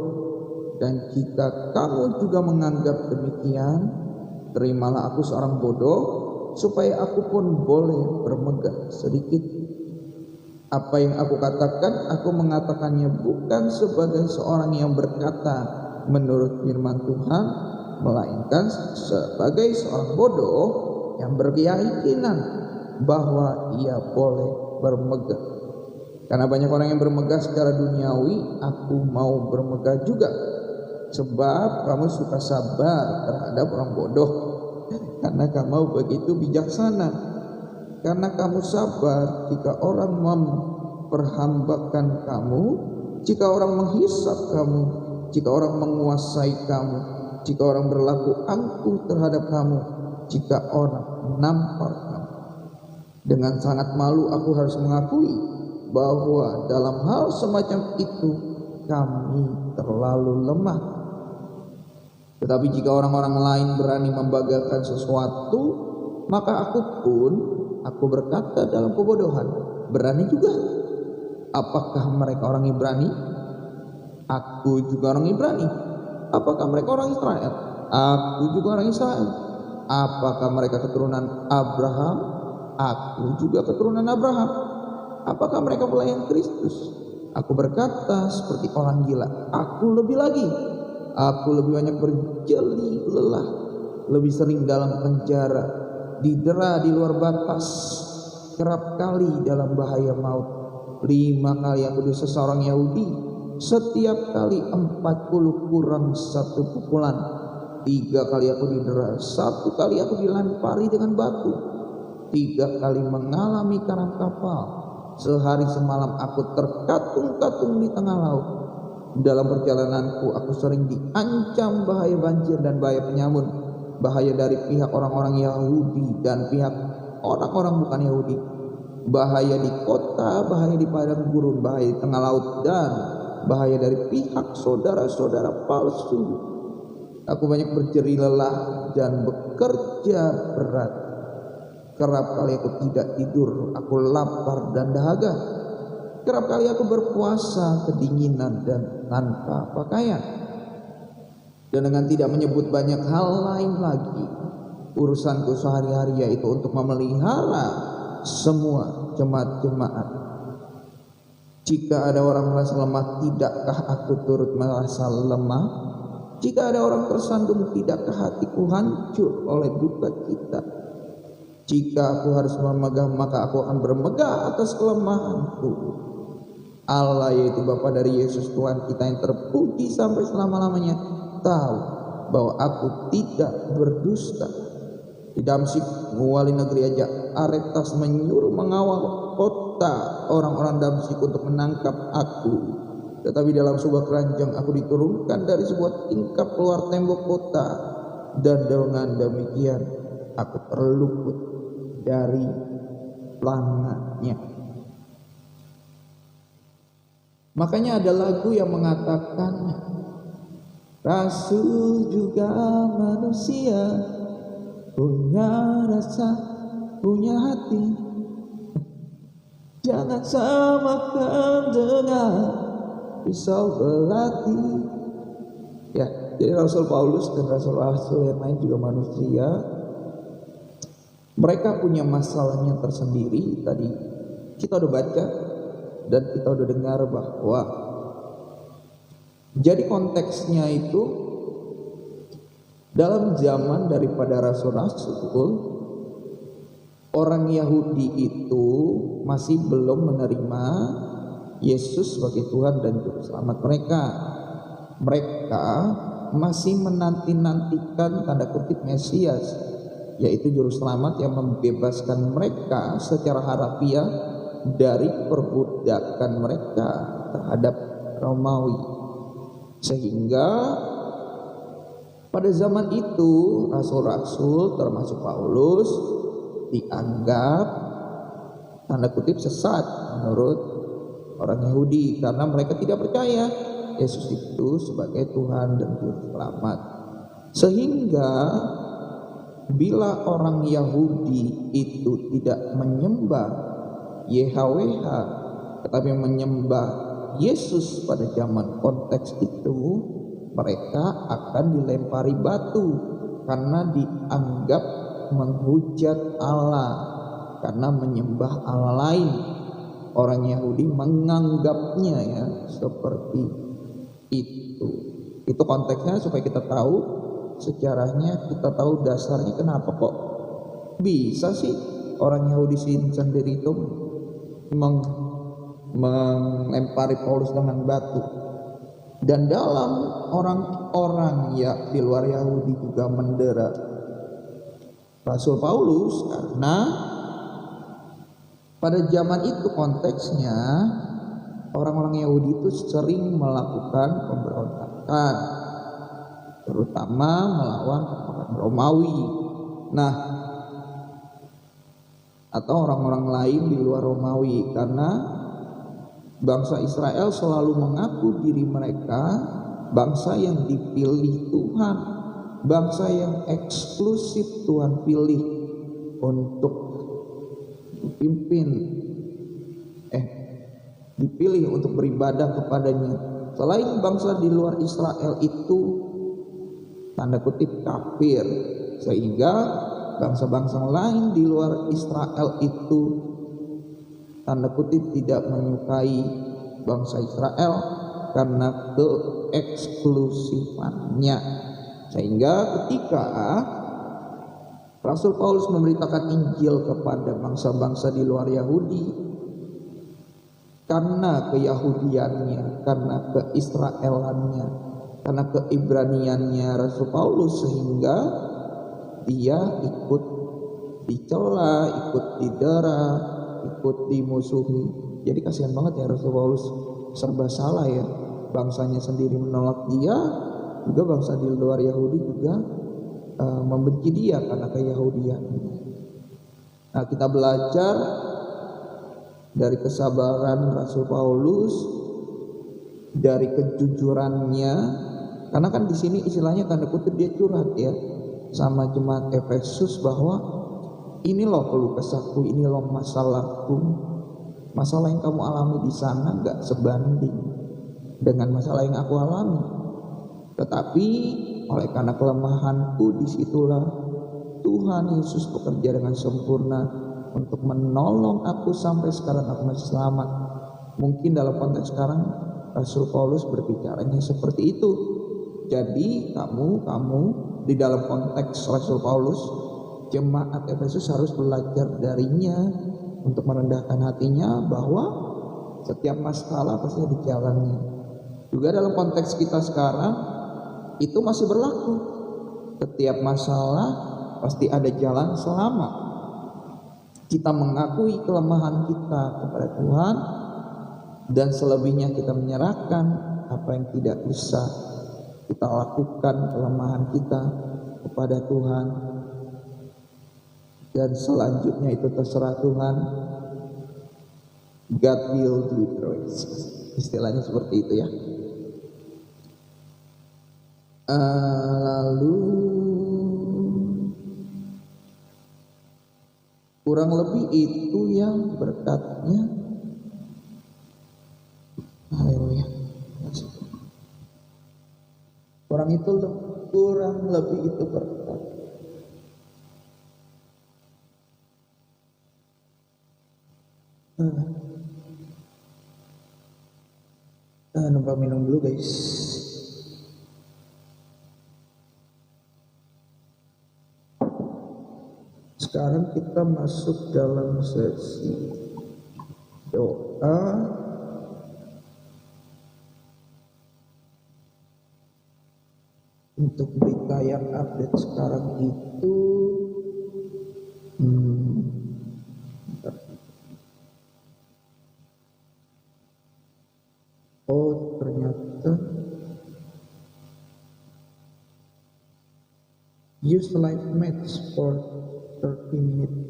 dan jika kamu juga menganggap demikian, terimalah aku seorang bodoh, supaya aku pun boleh bermegah sedikit. Apa yang aku katakan, aku mengatakannya bukan sebagai seorang yang berkata menurut firman Tuhan, melainkan sebagai seorang bodoh yang berkeyakinan bahwa ia boleh bermegah. Karena banyak orang yang bermegah secara duniawi, aku mau bermegah juga. Sebab kamu suka sabar terhadap orang bodoh, karena kamu begitu bijaksana. Karena kamu sabar jika orang memperhambakan kamu, jika orang menghisap kamu, jika orang menguasai kamu, jika orang berlaku angkuh terhadap kamu, jika orang menampar kamu. Dengan sangat malu aku harus mengakui bahwa dalam hal semacam itu kami terlalu lemah. Tetapi jika orang-orang lain berani membanggakan sesuatu, maka aku berkata dalam kebodohan, berani juga. Apakah mereka orang Ibrani? Aku juga orang Ibrani. Apakah mereka orang Israel? Aku juga orang Israel. Apakah mereka keturunan Abraham? Aku juga keturunan Abraham. Apakah mereka pelayan Kristus? Aku berkata seperti orang gila. Aku lebih lagi. Aku lebih banyak berjeli lelah, lebih sering dalam penjara, didera di luar batas, kerap kali dalam bahaya maut. 5 kali aku disusah seorang Yahudi, setiap kali 40 kurang 1 pukulan. 3 kali aku didera, 1 kali aku dilempari dengan batu, 3 kali mengalami karam kapal. Sehari semalam aku terkatung-katung di tengah laut. Dalam perjalananku aku sering diancam bahaya banjir dan bahaya penyamun, bahaya dari pihak orang-orang Yahudi dan pihak orang-orang bukan Yahudi, bahaya di kota, bahaya di padang gurun, bahaya di tengah laut, dan bahaya dari pihak saudara-saudara palsu. Aku banyak berjeri lelah dan bekerja berat. Kerap kali aku tidak tidur, aku lapar dan dahaga. Kerap kali aku berpuasa kedinginan dan tanpa pakaian. Dan dengan tidak menyebut banyak hal lain lagi, urusanku sehari-hari yaitu untuk memelihara semua jemaat-jemaat. Jika ada orang merasa lemah, tidakkah aku turut merasa lemah? Jika ada orang tersandung, tidakkah hatiku hancur oleh duka cita? Jika aku harus bermegah, maka aku akan bermegah atas kelemahanku. Allah, yaitu Bapa dari Yesus Tuhan kita yang terpuji sampai selama-lamanya, tahu bahwa aku tidak berdusta. Di Damsyik, mewali negeri aja, Aretas menyuruh mengawal kota orang-orang Damsyik untuk menangkap aku. Tetapi dalam sebuah keranjang aku diturunkan dari sebuah tingkap keluar tembok kota, dan dengan demikian aku terluput dari langannya. Makanya ada lagu yang mengatakan, rasul juga manusia, punya rasa, punya hati. Jangan samakan dengan pisau belati. Ya, jadi Rasul Paulus dan rasul-rasul yang lain juga manusia. Mereka punya masalahnya tersendiri. Tadi kita udah baca dan kita udah dengar bahwa jadi konteksnya itu dalam zaman daripada rasul-rasul, orang Yahudi itu masih belum menerima Yesus sebagai Tuhan dan Juru Selamat mereka. Mereka masih menanti-nantikan tanda kutip Mesias, yaitu Juru Selamat yang membebaskan mereka secara harafiah dari perbudakan mereka terhadap Romawi. Sehingga pada zaman itu rasul-rasul termasuk Paulus dianggap tanda kutip sesat menurut orang Yahudi karena mereka tidak percaya Yesus itu sebagai Tuhan dan Juru Selamat. Sehingga bila orang Yahudi itu tidak menyembah YHWH tetapi menyembah Yesus pada zaman konteks itu, mereka akan dilempari batu karena dianggap menghujat Allah karena menyembah Allah lain. Orang Yahudi menganggapnya ya seperti itu. Itu konteksnya supaya kita tahu sejarahnya, kita tahu dasarnya kenapa kok bisa sih orang Yahudi sendiri itu melempari Paulus dengan batu. Dan dalam orang-orang ya di luar Yahudi juga mendera Rasul Paulus karena pada zaman itu konteksnya orang-orang Yahudi itu sering melakukan pemberontakan, terutama melawan orang Romawi. Nah, atau orang-orang lain di luar Romawi, karena bangsa Israel selalu mengaku diri mereka bangsa yang dipilih Tuhan, bangsa yang eksklusif Tuhan pilih untuk dipilih untuk beribadah kepadanya. Selain bangsa di luar Israel itu tanda kutip kafir, sehingga bangsa-bangsa lain di luar Israel itu tanda kutip tidak menyukai bangsa Israel karena keeksklusifannya. Sehingga ketika Rasul Paulus memberitakan Injil kepada bangsa-bangsa di luar Yahudi, karena keyahudiannya, karena keisraelannya, karena keibraniannya Rasul Paulus, sehingga dia ikut dicela, ikut didera, ikut dimusuhi. Jadi kasihan banget ya Rasul Paulus, serba salah ya. Bangsanya sendiri menolak dia, juga bangsa di luar Yahudi juga membenci dia karena keyahudian. Nah, kita belajar dari kesabaran Rasul Paulus, dari kejujurannya, karena kan di sini istilahnya tanda kutip dia curhat ya sama jemaat Efesus bahwa ini loh keluh kesahku, ini loh masalahku, masalah yang kamu alami di sana gak sebanding dengan masalah yang aku alami. Tetapi oleh karena kelemahanku, disitulah Tuhan Yesus bekerja dengan sempurna untuk menolong aku sampai sekarang aku masih selamat. Mungkin dalam konteks sekarang Rasul Paulus berbicaranya seperti itu. Jadi kamu di dalam konteks Rasul Paulus, jemaat Efesus harus belajar darinya untuk merendahkan hatinya bahwa setiap masalah pasti ada jalannya. Juga dalam konteks kita sekarang itu masih berlaku. Setiap masalah pasti ada jalan selama kita mengakui kelemahan kita kepada Tuhan dan selebihnya kita menyerahkan apa yang tidak bisa kita lakukan, kelemahan kita kepada Tuhan, dan selanjutnya itu terserah Tuhan. God will do it, istilahnya seperti itu ya. Lalu kurang lebih itu yang berkatnya. Haleluya. Kurang lebih itu berkat. Numpang minum dulu guys. Sekarang kita masuk dalam sesi doa Untuk berita yang update sekarang itu bentar. Oh ternyata use live match for 30 minutes.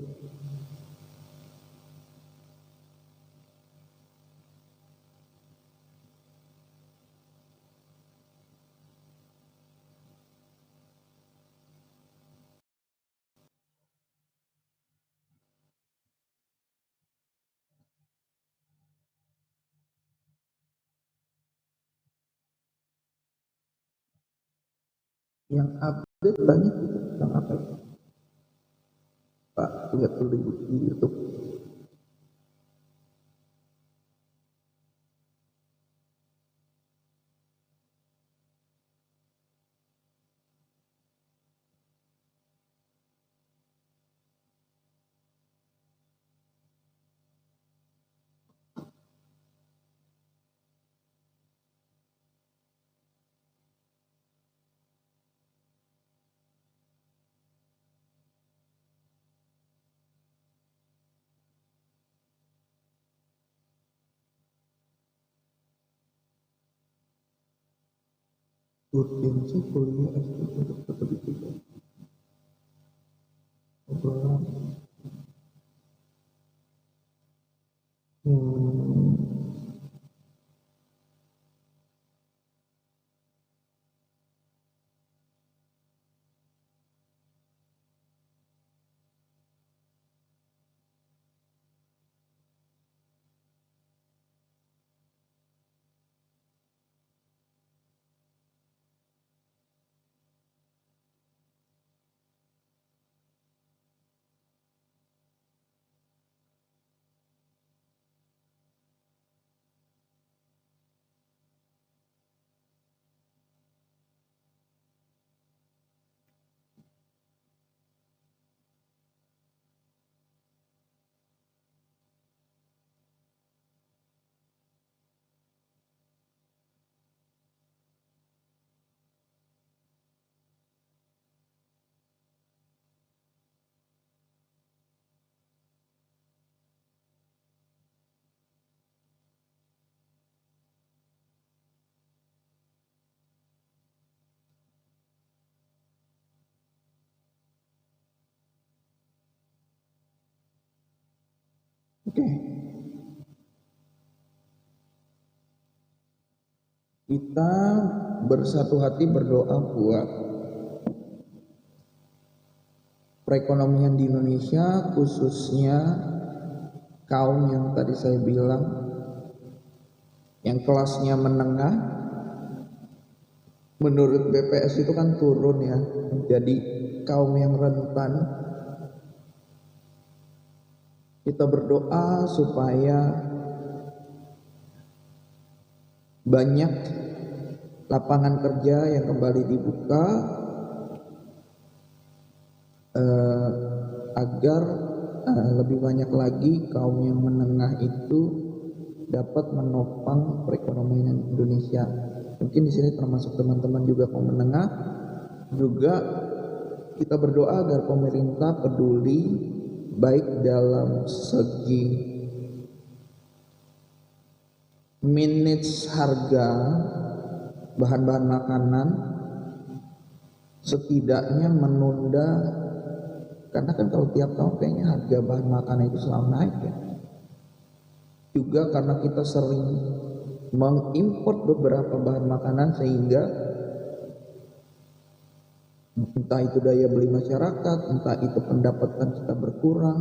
Yang update banyak itu tentang apa itu? Pak, lihat dulu di YouTube. Urgensi kuliah S2 untuk sertifikat obrolan. Oke. Kita bersatu hati berdoa buat perekonomian di Indonesia, khususnya kaum yang tadi saya bilang yang kelasnya menengah. Menurut BPS itu kan turun ya, jadi kaum yang rentan. Kita berdoa supaya banyak lapangan kerja yang kembali dibuka, agar lebih banyak lagi kaum yang menengah itu dapat menopang perekonomian Indonesia. Mungkin di sini termasuk teman-teman juga kaum menengah. Juga kita berdoa agar pemerintah peduli baik dalam segi manage harga bahan-bahan makanan, setidaknya menunda, karena kan kalau tiap tahun kayaknya harga bahan makanan itu selalu naik ya. Juga karena kita sering mengimpor beberapa bahan makanan sehingga entah itu daya beli masyarakat, entah itu pendapatan kita berkurang,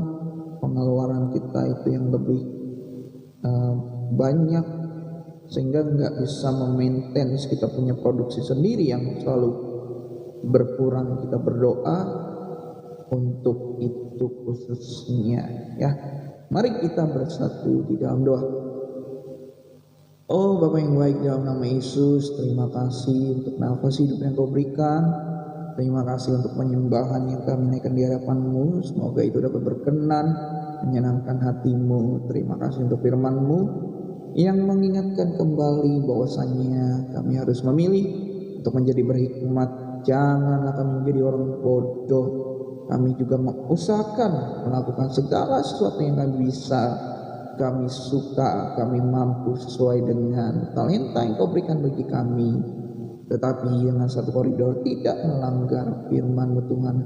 pengeluaran kita itu yang lebih banyak, sehingga nggak bisa memaintain kita punya produksi sendiri yang selalu berkurang. Kita berdoa untuk itu khususnya ya. Mari kita bersatu di dalam doa. Oh Bapa yang baik, dalam nama Yesus, terima kasih untuk nafas hidup yang Kau berikan. Terima kasih untuk penyembahan yang kami naikkan di hadapan-Mu. Semoga itu dapat berkenan, menyenangkan hati-Mu. Terima kasih untuk firman-Mu yang mengingatkan kembali bahwasanya kami harus memilih untuk menjadi berhikmat janganlah kami menjadi orang bodoh. Kami juga mengusahakan melakukan segala sesuatu yang kami bisa, kami suka, kami mampu sesuai dengan talenta yang Kau berikan bagi kami. Tetapi dengan satu koridor, tidak melanggar firman-Mu Tuhan,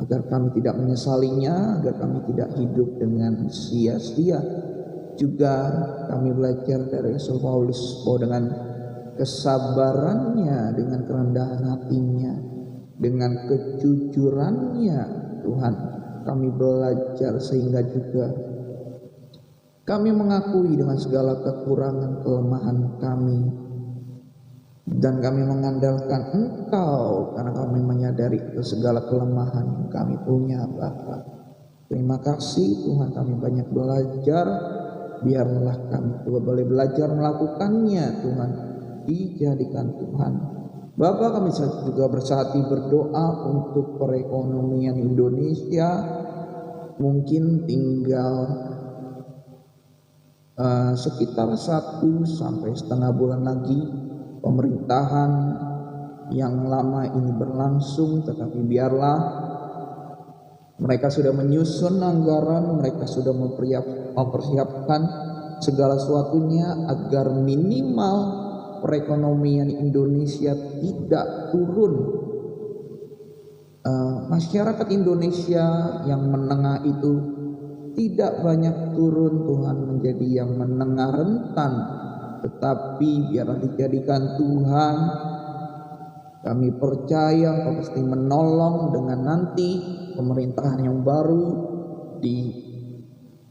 agar kami tidak menyesalinya, agar kami tidak hidup dengan sia-sia. Juga kami belajar dari Rasul Paulus bahwa dengan kesabarannya, dengan kerendahan hatinya, dengan kejujurannya, Tuhan, kami belajar sehingga juga kami mengakui dengan segala kekurangan kelemahan kami, dan kami mengandalkan Engkau karena kami menyadari segala kelemahan yang kami punya, Bapa. Terima kasih Tuhan, kami banyak belajar. Biarlah kami juga boleh belajar melakukannya, Tuhan. Dijadikan Tuhan. Bapak, kami juga bersatu berdoa untuk perekonomian Indonesia. Mungkin tinggal sekitar 1-1,5 bulan lagi pemerintahan yang lama ini berlangsung, tetapi biarlah mereka sudah menyusun anggaran, mereka sudah mempersiapkan segala sesuatunya agar minimal perekonomian Indonesia tidak turun. Masyarakat Indonesia yang menengah itu tidak banyak turun, Tuhan, menjadi yang menengah rentan, tetapi biarlah dijadikan Tuhan. Kami percaya Kau pasti menolong dengan nanti pemerintahan yang baru di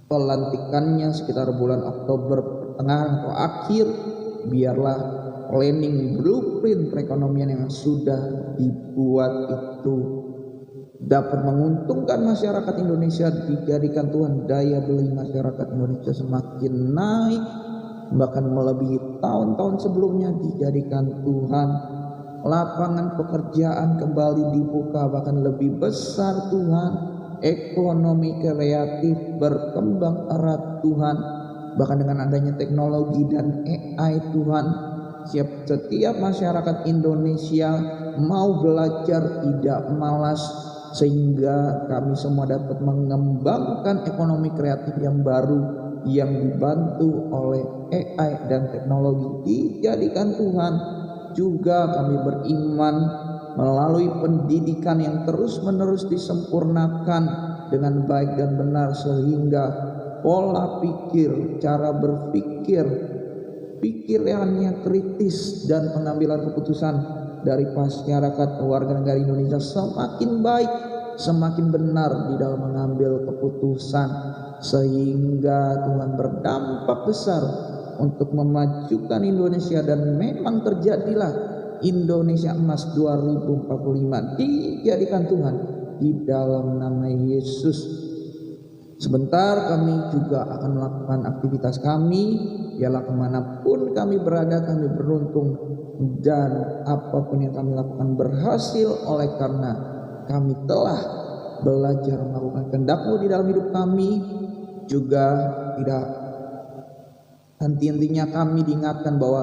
pelantikannya sekitar bulan Oktober pertengahan atau akhir. Biarlah planning blueprint perekonomian yang sudah dibuat itu dapat menguntungkan masyarakat Indonesia. Dijadikan Tuhan daya beli masyarakat Indonesia semakin naik, bahkan melebihi tahun-tahun sebelumnya. Dijadikan Tuhan lapangan pekerjaan kembali dibuka, bahkan lebih besar Tuhan. Ekonomi kreatif berkembang erat Tuhan, bahkan dengan adanya teknologi dan AI Tuhan. Setiap masyarakat Indonesia mau belajar, tidak malas, sehingga kami semua dapat mengembangkan ekonomi kreatif yang baru yang dibantu oleh AI dan teknologi. Dijadikan Tuhan. Juga kami beriman melalui pendidikan yang terus-menerus disempurnakan dengan baik dan benar, sehingga pola pikir, cara berpikir, pikirannya kritis, dan pengambilan keputusan dari masyarakat warga negara Indonesia semakin baik, semakin benar di dalam mengambil keputusan, sehingga Tuhan berdampak besar untuk memajukan Indonesia. Dan memang terjadilah Indonesia Emas 2045 dijadikan Tuhan di dalam nama Yesus. Sebentar kami juga akan melakukan aktivitas kami. Biarlah kemanapun kami berada, kami beruntung, dan apapun yang kami lakukan berhasil oleh karena kami telah belajar melakukan kehendak-Mu di dalam hidup kami. Juga tidak henti-hentinya kami diingatkan bahwa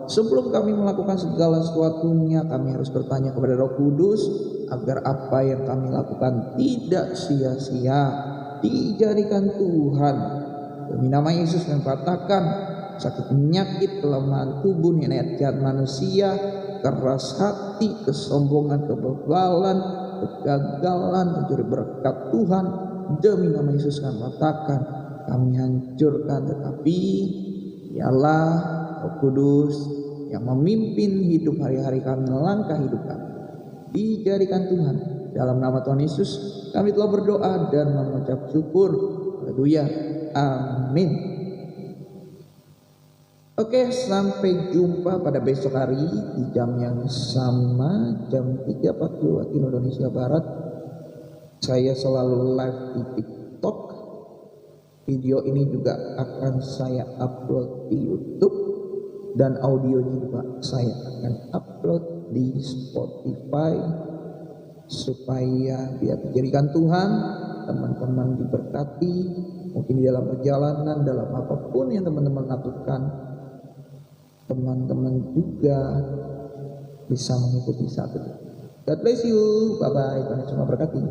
sebelum kami melakukan segala sesuatunya, kami harus bertanya kepada Roh Kudus agar apa yang kami lakukan tidak sia-sia. Dijadikan Tuhan. Demi nama Yesus yang katakan, sakit penyakit, kelemahan tubuh, niat jahat manusia, keras hati, kesombongan, kebebalan, kegagalan, mencuri berkat Tuhan, demi nama Yesus kami katakan, kami hancurkan. Tetapi ialah Roh Kudus yang memimpin hidup hari-hari kami, langkah hidup kami. Dijadikan Tuhan. Dalam nama Tuhan Yesus kami telah berdoa dan mengucap syukur. Haleluya. Amin. Oke, sampai jumpa pada besok hari di jam yang sama, jam 3.40 waktu Indonesia Barat. Saya selalu live di TikTok. Video ini juga akan saya upload di YouTube, dan audionya juga saya akan upload di Spotify, supaya biar dijadikan Tuhan, teman-teman diberkati, mungkin di dalam perjalanan, dalam apapun yang teman-teman lakukan, teman-teman juga bisa mengikuti satu. God bless you. Bye bye. Tuhan Yesus memberkati.